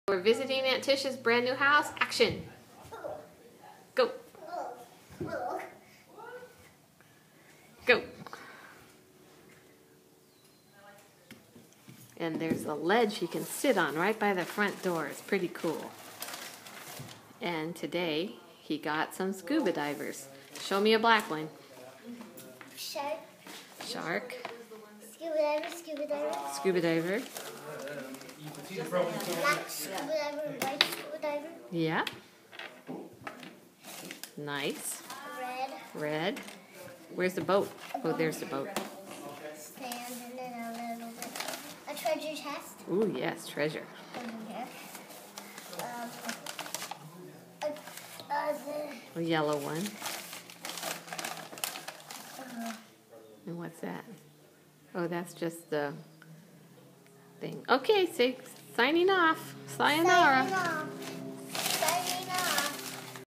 We're visiting Aunt Tish's brand new house. Action! Go! Go! And there's a ledge you can sit on right by the front door. It's pretty cool. And today he got some scuba divers. Show me a black one. Shark. Shark. Scuba diver, scuba diver. Scuba diver. Black scuba diver, white scuba diver. Yeah. Nice. Red. Red. Where's the boat? Oh, there's the boat. Sand and then a little bit. A treasure chest. Ooh, yes, treasure. Over here. A yellow one. And what's that? Oh, that's just the thing. Okay, signing off. Sayonara. Signing off.